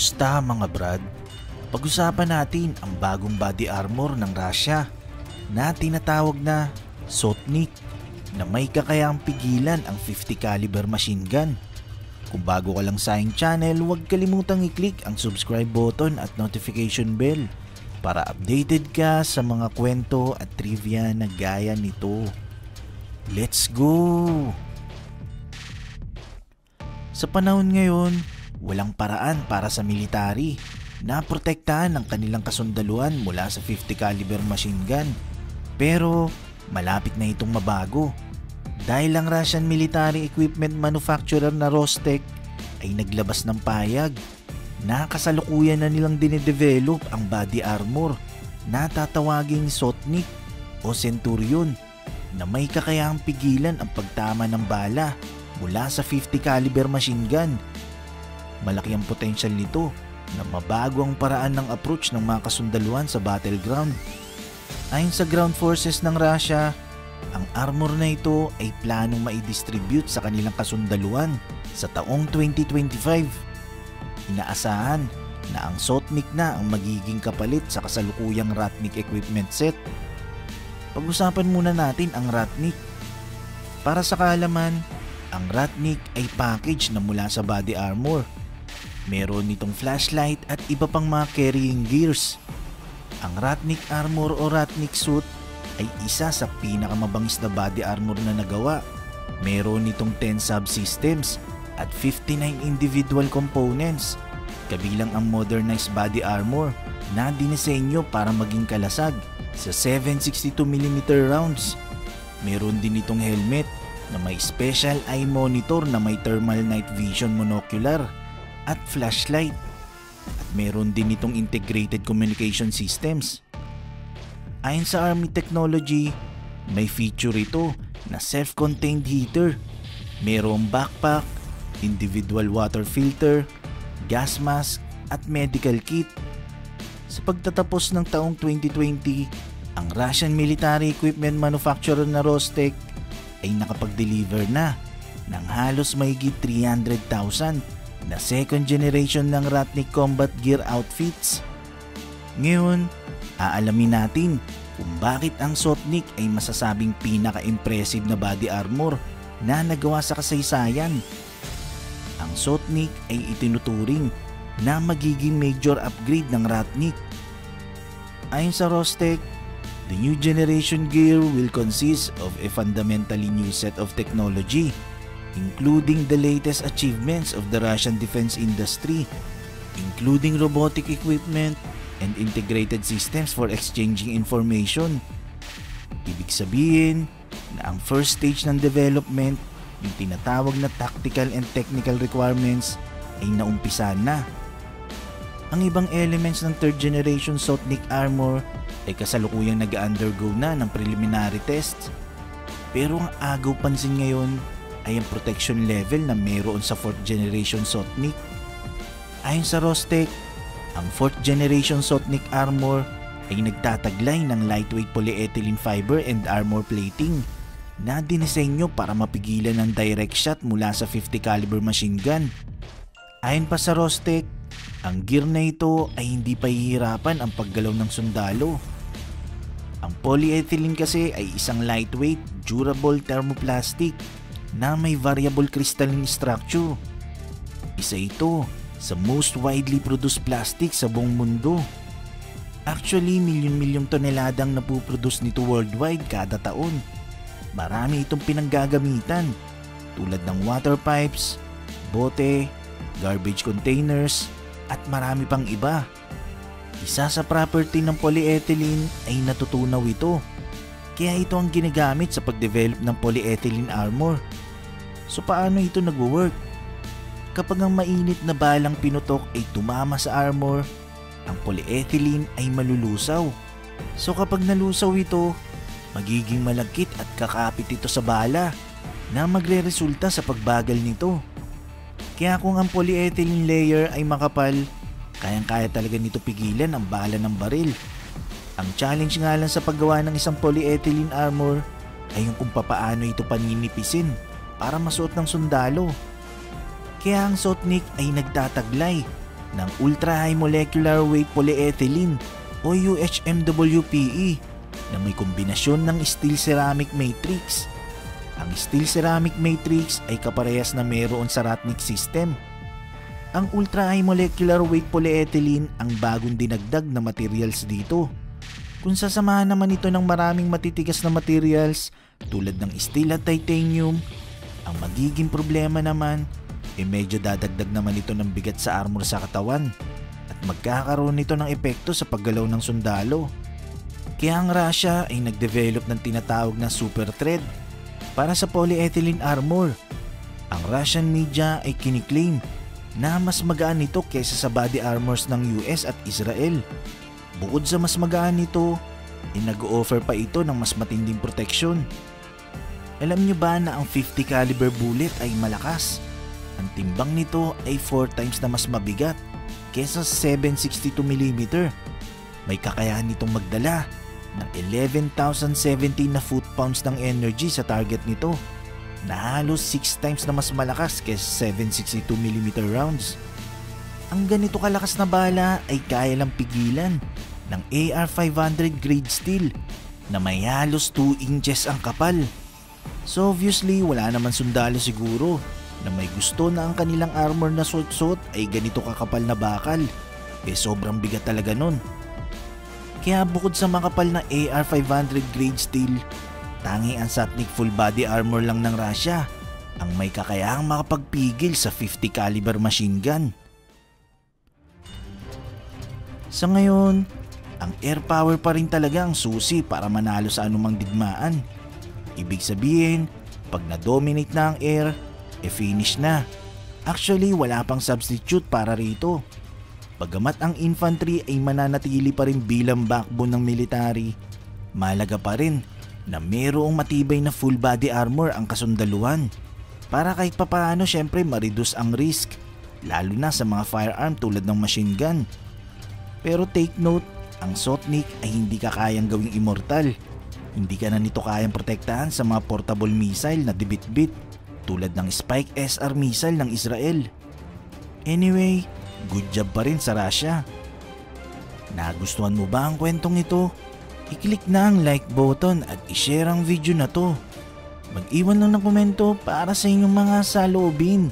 Kamusta mga brad? Pag-usapan natin ang bagong body armor ng Russia na tinatawag na Sotnik na may kakayahang pigilan ang 50 caliber machine gun. Kung bago ka lang sa aking channel, huwag kalimutang i-click ang subscribe button at notification bell para updated ka sa mga kwento at trivia na gaya nito. Let's go! Sa panahon ngayon, walang paraan para sa military na protektahan ang kanilang kasundaluhan mula sa 50 caliber machine gun. Pero malapit na itong mabago dahil ang Russian military equipment manufacturer na Rostec ay naglabas ng payag na kasalukuyan na nilang dinedevelop ang body armor na tatawaging Sotnik o Centurion na may kakayahang pigilan ang pagtama ng bala mula sa 50 caliber machine gun. Malaki ang potensyal nito na mabago ang paraan ng approach ng mga kasundaluhan sa battleground. Ayon sa ground forces ng Russia, ang armor na ito ay planong mai-distribute sa kanilang kasundaluhan sa taong 2025. Inaasahan na ang Sotnik na ang magiging kapalit sa kasalukuyang Ratnik equipment set. Pag-usapan muna natin ang Ratnik. Para sa kaalaman, ang Ratnik ay package na mula sa body armor. Meron nitong flashlight at iba pang mga carrying gears. Ang Ratnik armor o Ratnik suit ay isa sa pinakamabangis na body armor na nagawa. Meron nitong 10 subsystems at 59 individual components, kabilang ang modernized body armor na dinisenyo para maging kalasag sa 7.62mm rounds. Meron din itong helmet na may special eye monitor na may thermal night vision monocular at flashlight, at meron din itong integrated communication systems. Ayon sa Army technology, may feature ito na self-contained heater, mayroong backpack, individual water filter, gas mask at medical kit. Sa pagtatapos ng taong 2020, ang Russian military equipment manufacturer na Rostec ay nakapag-deliver na ng halos mahigit 300,000 na second generation ng Ratnik combat gear outfits. Ngayon, aalamin natin kung bakit ang Sotnik ay masasabing pinaka-impressive na body armor na nagawa sa kasaysayan. Ang Sotnik ay itinuturing na magiging major upgrade ng Ratnik. Ayon sa Rostec, the new generation gear will consist of a fundamentally new set of technology, including the latest achievements of the Russian defense industry, including robotic equipment and integrated systems for exchanging information. Ibig sabihin na ang first stage ng development, yung tinatawag na tactical and technical requirements, ay naumpisa na. Ang ibang elements ng third generation Sotnik armor ay kasalukuyang nag-undergo na ng preliminary tests. Pero ang agaw pansin ngayon ay ang protection level na mayroon sa 4th generation Sotnik. Ayon sa Rostec, ang 4th generation Sotnik armor ay nagtataglay ng lightweight polyethylene fiber and armor plating na dinisenyo para mapigilan ang direct shot mula sa 50 caliber machine gun. Ayon pa sa Rostec, ang gear na ito ay hindi pahihirapan ang paggalaw ng sundalo. Ang polyethylene kasi ay isang lightweight, durable thermoplastic na may variable crystalline structure. Isa ito sa most widely produced plastic sa buong mundo. Actually, milyon-milyong toneladang napuproduce nito worldwide kada taon. Marami itong pinanggagamitan tulad ng water pipes, bote, garbage containers at marami pang iba. Isa sa property ng polyethylene ay natutunaw ito. Kaya ito ang ginagamit sa pagdevelop ng polyethylene armor. So paano ito nagwo-work? Kapag ang mainit na balang pinutok ay tumama sa armor, ang polyethylene ay malulusaw. So kapag nalusaw ito, magiging malagkit at kakapit ito sa bala na magre-resulta sa pagbagal nito. Kaya kung ang polyethylene layer ay makapal, kayang-kaya talaga nito pigilan ang bala ng baril. Ang challenge nga lang sa paggawa ng isang polyethylene armor ay yung kung papaano ito paninipisin para masuot ng sundalo. Kaya ang Sotnik ay nagtataglay ng Ultra High Molecular Weight Polyethylene o UHMWPE na may kombinasyon ng steel ceramic matrix. Ang steel ceramic matrix ay kaparehas na meron sa Ratnik system. Ang Ultra High Molecular Weight Polyethylene ang bagong dinagdag na materials dito. Kung sasamahan naman ito ng maraming matitigas na materials tulad ng steel at titanium, ang magiging problema naman medyo dadagdag naman ito ng bigat sa armor sa katawan at magkakaroon nito ng epekto sa paggalaw ng sundalo. Kaya ang Russia ay nagdevelop ng tinatawag na super thread para sa polyethylene armor. Ang Russian media ay kiniklaim na mas magaan ito kaysa sa body armors ng US at Israel. Bukod sa mas magaan nito, nag-o-offer pa ito ng mas matinding proteksyon. Alam nyo ba na ang 50 caliber bullet ay malakas? Ang timbang nito ay 4 times na mas mabigat kaysa 762mm. May kakayahan nitong magdala ng 11,017 na foot-pounds ng energy sa target nito na halos 6 times na mas malakas kaysa 762mm rounds. Ang ganito kalakas na bala ay kaya lang pigilan ng AR-500 grade steel na may halos 2 inches ang kapal. So obviously wala naman sundalo siguro na may gusto na ang kanilang armor na suot-suot ay ganito kakapal na bakal. Sobrang bigat talaga nun. Kaya bukod sa makapal na AR-500 grade steel, tanging ang Satnik full body armor lang ng Russia ang may kakayahang makapagpigil sa 50 caliber machine gun. Sa ngayon, ang air power pa rin talaga ang susi para manalo sa anumang digmaan. Ibig sabihin, pag na-dominate na ang air, finish na. Actually, wala pang substitute para rito. Bagamat ang infantry ay mananatili pa rin bilang backbone ng military, mahalaga pa rin na mayroong matibay na full body armor ang kasundaluhan para kahit papaano syempre ma-reduce ang risk, lalo na sa mga firearm tulad ng machine gun. Pero take note, ang Sotnik ay hindi ka kayang gawing immortal. Hindi ka na nito kayang protektahan sa mga portable missile na dibit-bit tulad ng Spike SR missile ng Israel. Anyway, good job pa rin sa Russia. Nagustuhan mo ba ang kwentong ito? I-click na ang like button at i-share ang video na to. Mag-iwan lang ng komento para sa inyong mga saloobin.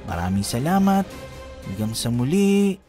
Maraming salamat. Hanggang sa muli.